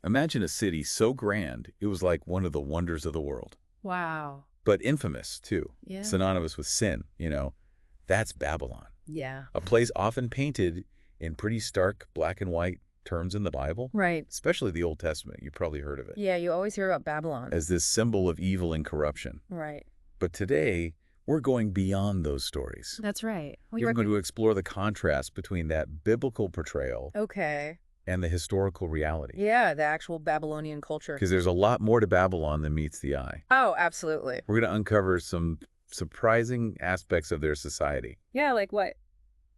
Imagine a city so grand, it was like one of the wonders of the world. Wow. But infamous, too. Yeah. Synonymous with sin, That's Babylon. Yeah. A place often painted in pretty stark black and white terms in the Bible, Right. especially the Old Testament. You've probably heard of it. Yeah, you always hear about Babylon. As this symbol of evil and corruption. Right. But today, we're going beyond those stories. That's right. We're going to explore the contrast between that biblical portrayal Okay. and the historical reality. Yeah, the actual Babylonian culture. Because there's a lot more to Babylon than meets the eye. Oh, absolutely. We're going to uncover some surprising aspects of their society. Yeah, like what?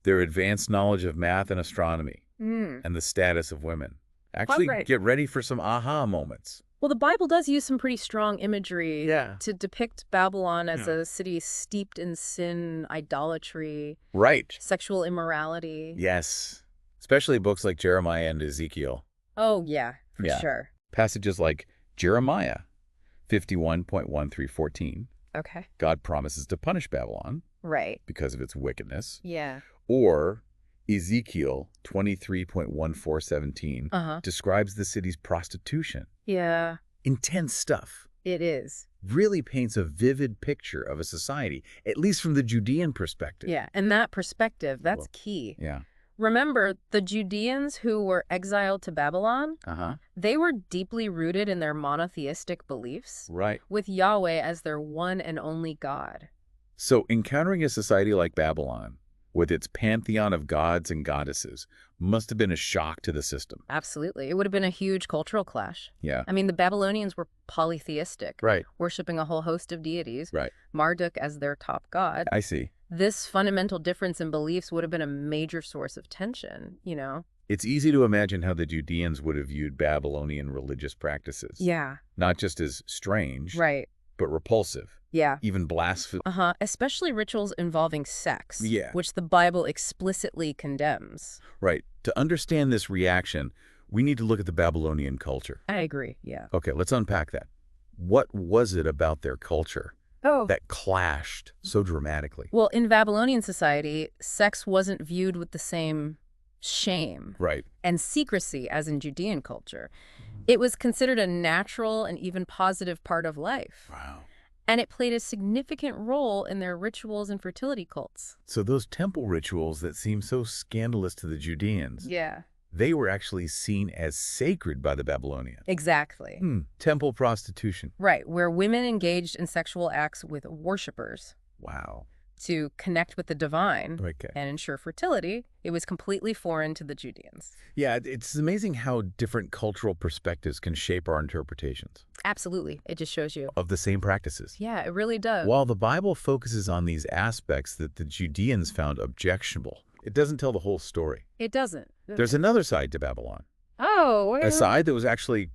Their advanced knowledge of math and astronomy Mm. and the status of women. Actually, Right. get ready for some aha moments. Well, the Bible does use some pretty strong imagery Yeah. to depict Babylon as Yeah. a city steeped in sin, idolatry, Right. sexual immorality. Yes. Especially books like Jeremiah and Ezekiel. Oh, yeah, for Yeah. sure. Passages like Jeremiah 51.1-14. Okay. God promises to punish Babylon Right. because of its wickedness. Yeah. Or Ezekiel 23.14-17 Uh-huh. describes the city's prostitution. Yeah, Intense stuff. it is. Really paints a vivid picture of a society, at least from the Judean perspective. Yeah, and that perspective, that's Well, key. Yeah. Remember, the Judeans who were exiled to Babylon, Uh-huh. they were deeply rooted in their monotheistic beliefs, Right. with Yahweh as their one and only God. So encountering a society like Babylon, with its pantheon of gods and goddesses, must have been a shock to the system. Absolutely. It would have been a huge cultural clash. Yeah. I mean, the Babylonians were polytheistic, Right. worshiping a whole host of deities, Right. Marduk as their top god. I see. This fundamental difference in beliefs would have been a major source of tension, you know? It's easy to imagine how the Judeans would have viewed Babylonian religious practices. Yeah. Not just as strange, Right. but repulsive, Yeah. even blasphemous. Uh-huh. Especially rituals involving sex, Yeah. which the Bible explicitly condemns. Right. To understand this reaction, we need to look at the Babylonian culture. I agree, yeah. Okay, let's unpack that. What was it about their culture Oh. that clashed so dramatically? Well, in Babylonian society, sex wasn't viewed with the same shame Right. and secrecy as in Judean culture. It was considered a natural and even positive part of life. Wow. And it played a significant role in their rituals and fertility cults. So those temple rituals that seem so scandalous to the Judeans, Yeah. they were actually seen as sacred by the Babylonians. Exactly. Temple prostitution. Right, where women engaged in sexual acts with worshipers Wow. to connect with the divine Okay. and ensure fertility. It was completely foreign to the Judeans. Yeah, it's amazing how different cultural perspectives can shape our interpretations Absolutely. It just shows you. of the same practices. Yeah, it really does. While the Bible focuses on these aspects that the Judeans found objectionable, it doesn't tell the whole story. It doesn't. There's another side to Babylon, Oh, a side that was actually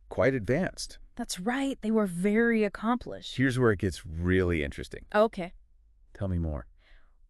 quite advanced. that's right. They were very accomplished. Here's where it gets really interesting. Okay. Tell me more.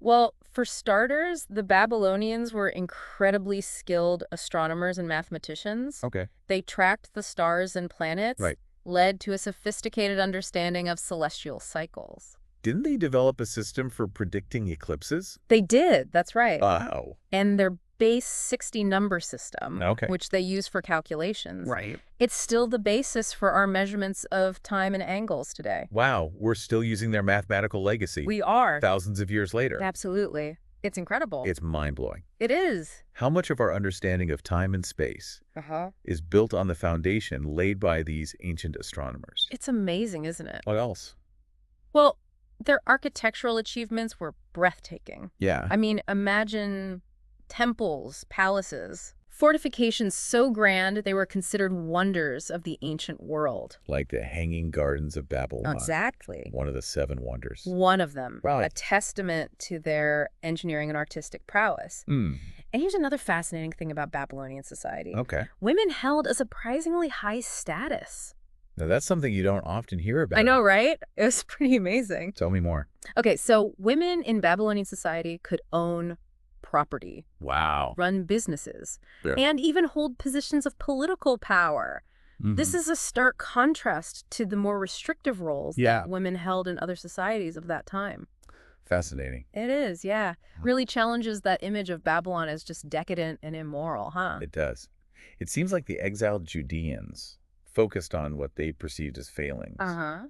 Well, for starters, the Babylonians were incredibly skilled astronomers and mathematicians. Okay. They tracked the stars and planets, Right. led to a sophisticated understanding of celestial cycles. Didn't they develop a system for predicting eclipses? They did, that's right. Wow. And their base 60 number system, Okay. which they use for calculations, Right. it's still the basis for our measurements of time and angles today. Wow, we're still using their mathematical legacy We are. thousands of years later. Absolutely. It's incredible. It's mind-blowing. It is. How much of our understanding of time and space Uh-huh. is built on the foundation laid by these ancient astronomers? It's amazing, isn't it? What else? Well, their architectural achievements were breathtaking. Yeah. I mean, imagine temples, palaces, fortifications so grand they were considered wonders of the ancient world. Like the Hanging Gardens of Babylon. Exactly. One of the 7 wonders. One of them. Right. A testament to their engineering and artistic prowess. And here's another fascinating thing about Babylonian society. Okay. Women held a surprisingly high status. Now, that's something you don't often hear about. I know, right? It was pretty amazing. Tell me more. Okay, so women in Babylonian society could own property, Wow. run businesses, Yeah. and even hold positions of political power. This Mhm. is a stark contrast to the more restrictive roles Yeah. that women held in other societies of that time. Fascinating. It is, yeah. Really challenges that image of Babylon as just decadent and immoral, huh? It does. It seems like the exiled Judeans focused on what they perceived as failings, Uh-huh.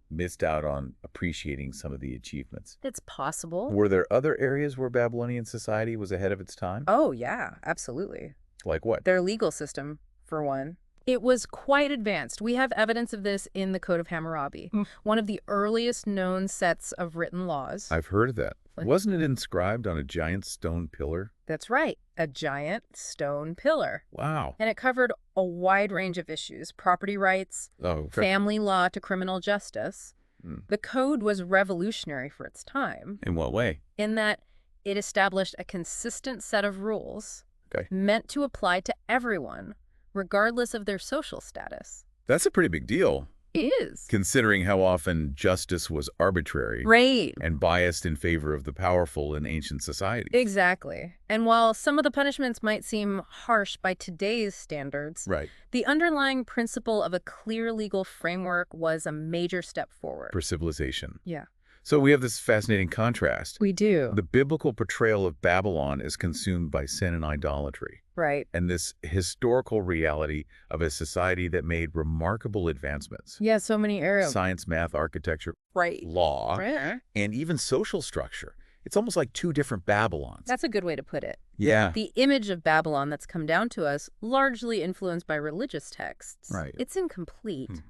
missed out on appreciating some of the achievements. It's possible. Were there other areas where Babylonian society was ahead of its time? Oh, yeah, absolutely. Like what? Their legal system, for one. It was quite advanced. We have evidence of this in the Code of Hammurabi, one of the earliest known sets of written laws. I've heard of that. Like- Wasn't it inscribed on a giant stone pillar? That's right, a giant stone pillar. Wow. And it covered a wide range of issues: property rights, Oh, family law to criminal justice. The code was revolutionary for its time in what way? in that it established a consistent set of rules Okay. meant to apply to everyone, regardless of their social status. That's a pretty big deal, It is. considering how often justice was arbitrary Right. and biased in favor of the powerful in ancient societies. Exactly. And while some of the punishments might seem harsh by today's standards, Right. the underlying principle of a clear legal framework was a major step forward. For civilization. Yeah. So we have this fascinating contrast. We do. The biblical portrayal of Babylon is consumed by sin and idolatry, Right. and this historical reality of a society that made remarkable advancements. Yeah, so many areas. Science, math, architecture, Right. law, Right. and even social structure. It's almost like two different Babylons. That's a good way to put it. Yeah. The image of Babylon that's come down to us, largely influenced by religious texts, Right. it's incomplete.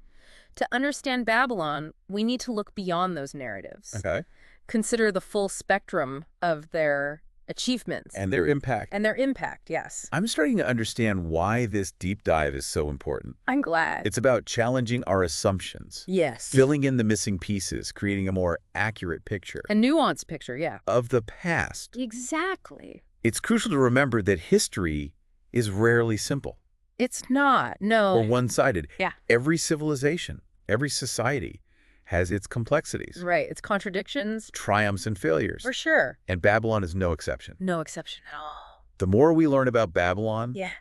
To understand Babylon, we need to look beyond those narratives. Okay. Consider the full spectrum of their achievements. And their impact. And their impact, yes. I'm starting to understand why this deep dive is so important. I'm glad. It's about challenging our assumptions, Yes. filling in the missing pieces, creating a more accurate picture A nuanced picture, yeah. of the past. Exactly. It's crucial to remember that history is rarely simple It's not, no. or one-sided. Yeah. Every civilization, every society has its complexities, Right, it's contradictions, triumphs and failures. for sure. And Babylon is no exception. No exception at all. The more we learn about Babylon, Yeah.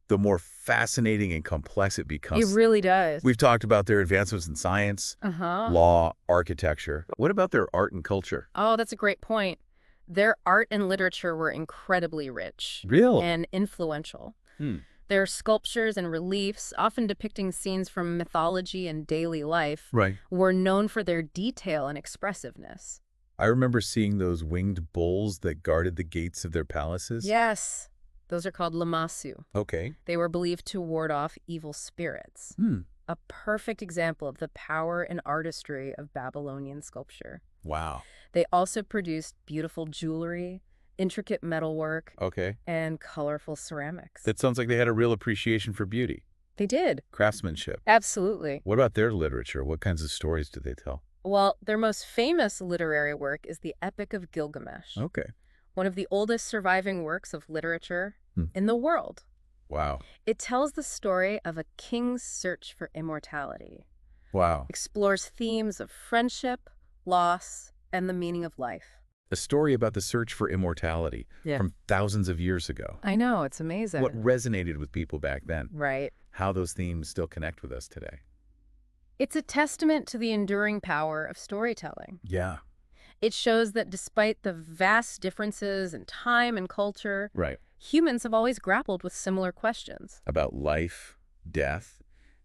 the more fascinating and complex it becomes. It really does. We've talked about their advancements in science, Uh-huh. law, architecture. What about their art and culture? Oh, that's a great point. Their art and literature were incredibly rich Real? and influential. Hmm. Their sculptures and reliefs, often depicting scenes from mythology and daily life, Right. were known for their detail and expressiveness. I remember seeing those winged bulls that guarded the gates of their palaces. Yes, those are called lamassu. Okay. They were believed to ward off evil spirits. A perfect example of the power and artistry of Babylonian sculpture. Wow. They also produced beautiful jewelry, intricate metalwork, Okay. and colorful ceramics. That sounds like they had a real appreciation for beauty, They did. craftsmanship. Absolutely. What about their literature? What kinds of stories do they tell? Well, their most famous literary work is the Epic of Gilgamesh, Okay. one of the oldest surviving works of literature Hmm. in the world. Wow. It tells the story of a king's search for immortality, Wow. explores themes of friendship, loss, and the meaning of life. A story about the search for immortality Yeah. from thousands of years ago. I know, it's amazing. What resonated with people back then? Right. How those themes still connect with us today. It's a testament to the enduring power of storytelling. Yeah. It shows that despite the vast differences in time and culture, Right. humans have always grappled with similar questions. About life, death,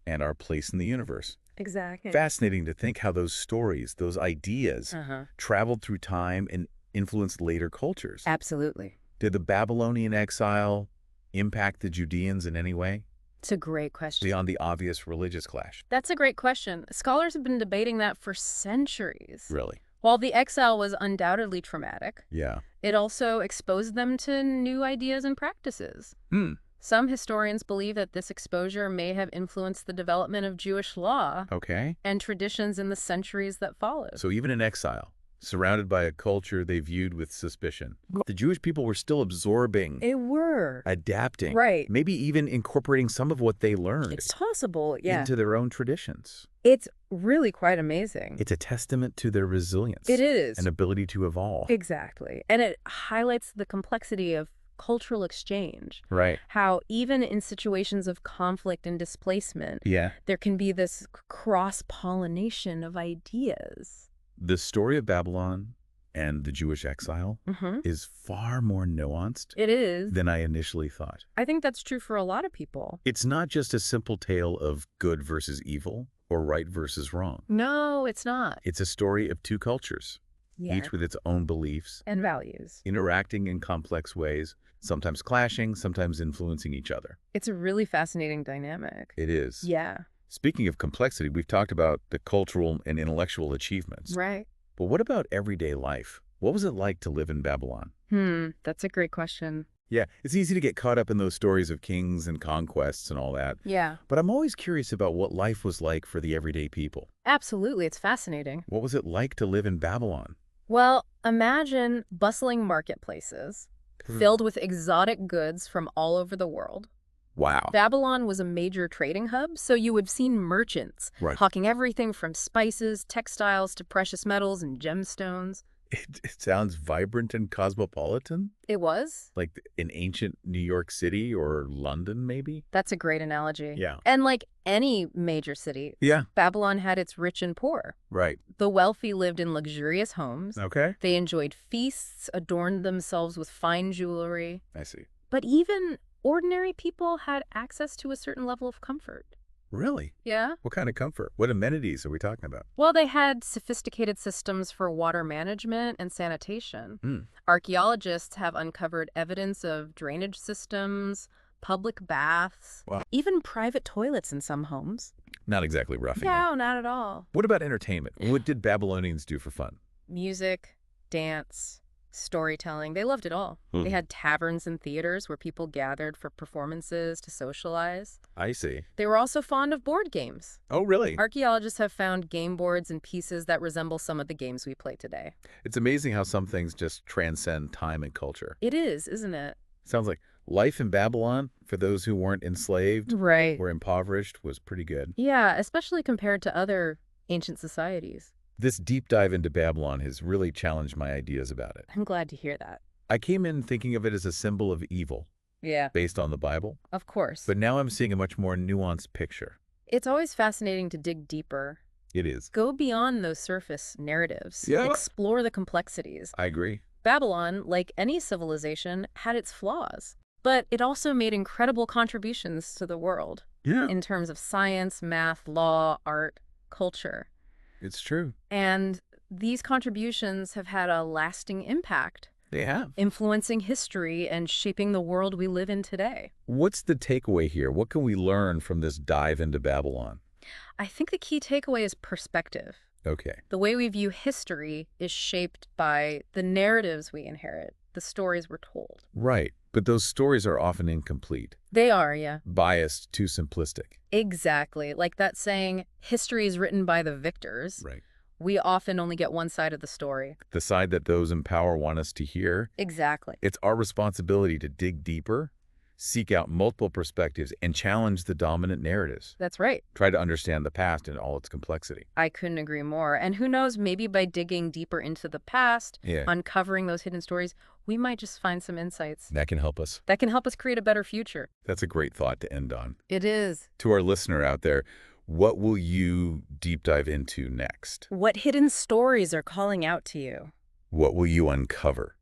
and our place in the universe. Exactly. Fascinating to think how those stories, those ideas, traveled through time and influenced later cultures. Absolutely. Did the Babylonian exile impact the Judeans in any way, It's a great question. beyond the obvious religious clash? That's a great question. Scholars have been debating that for centuries. Really? While the exile was undoubtedly traumatic, Yeah. it also exposed them to new ideas and practices. Hmm. Some historians believe that this exposure may have influenced the development of Jewish law Okay. and traditions in the centuries that followed. So even in exile, surrounded by a culture they viewed with suspicion, the Jewish people were still absorbing, It were. adapting, Right. maybe even incorporating some of what they learned It's possible, yeah. into their own traditions. It's really quite amazing. It's a testament to their resilience It is. and ability to evolve. Exactly. And it highlights the complexity of cultural exchange. Right. How even in situations of conflict and displacement, Yeah. there can be this cross-pollination of ideas. The story of Babylon and the Jewish exile Mm-hmm. is far more nuanced It is. than I initially thought. I think that's true for a lot of people. It's not just a simple tale of good versus evil or right versus wrong. No, it's not. It's a story of two cultures, Yeah. each with its own beliefs, And values. interacting in complex ways, sometimes clashing, sometimes influencing each other. It's a really fascinating dynamic. It is. Yeah. Speaking of complexity, we've talked about the cultural and intellectual achievements. Right. But what about everyday life? What was it like to live in Babylon? That's a great question. Yeah, it's easy to get caught up in those stories of kings and conquests and all that. Yeah. But I'm always curious about what life was like for the everyday people. Absolutely. It's fascinating. What was it like to live in Babylon? Well, imagine bustling marketplaces filled with exotic goods from all over the world. Wow. Babylon was a major trading hub, so you would have seen merchants Right. hawking everything from spices, textiles, to precious metals and gemstones. It sounds vibrant and cosmopolitan, It was? like in ancient New York City or London, maybe? That's a great analogy. Yeah. And like any major city, Yeah. Babylon had its rich and poor. Right. The wealthy lived in luxurious homes. Okay. They enjoyed feasts, adorned themselves with fine jewelry. I see. But even ordinary people had access to a certain level of comfort. Really? Yeah? What kind of comfort? What amenities are we talking about? Well, they had sophisticated systems for water management and sanitation. Mm. Archaeologists have uncovered evidence of drainage systems, public baths, Wow. even private toilets in some homes. Not exactly roughing it. No, not at all. What about entertainment? What did Babylonians do for fun? Music, dance, storytelling, they loved it all. They had taverns and theaters where people gathered for performances to socialize. I see. They were also fond of board games. Oh, really? Archaeologists have found game boards and pieces that resemble some of the games we play today. It's amazing how some things just transcend time and culture. It is, isn't it? Sounds like life in Babylon, for those who weren't enslaved Right. or impoverished, was pretty good. Yeah, especially compared to other ancient societies. This deep dive into Babylon has really challenged my ideas about it. I'm glad to hear that. I came in thinking of it as a symbol of evil, Yeah, based on the Bible, of course. but now I'm seeing a much more nuanced picture. It's always fascinating to dig deeper. It is. Go beyond those surface narratives. Yeah. Explore the complexities. I agree. Babylon, like any civilization, had its flaws. But it also made incredible contributions to the world Yeah. in terms of science, math, law, art, culture. It's true. And these contributions have had a lasting impact, They have. influencing history and shaping the world we live in today. What's the takeaway here? What can we learn from this dive into Babylon? I think the key takeaway is perspective. Okay. The way we view history is shaped by the narratives we inherit, the stories we're told. Right. But those stories are often incomplete, They are, yeah. biased, too simplistic. Exactly. Like that saying, history is written by the victors. Right. We often only get one side of the story. The side that those in power want us to hear. Exactly. It's our responsibility to dig deeper, seek out multiple perspectives, and challenge the dominant narratives. That's right. Try to understand the past in all its complexity. I couldn't agree more. And who knows, maybe by digging deeper into the past, Yeah. uncovering those hidden stories, we might just find some insights That can help us. that can help us create a better future. That's a great thought to end on. It is. To our listener out there, what will you deep dive into next? What hidden stories are calling out to you? What will you uncover?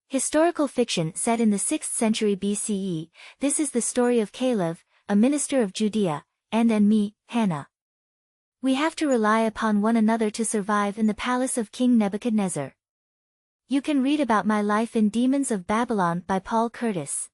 Historical fiction set in the 6th century BCE, this is the story of Caleb, a minister of Judea, and me, Hannah. We have to rely upon one another to survive in the palace of King Nebuchadnezzar. You can read about my life in Demons of Babylon by Paul Curtis.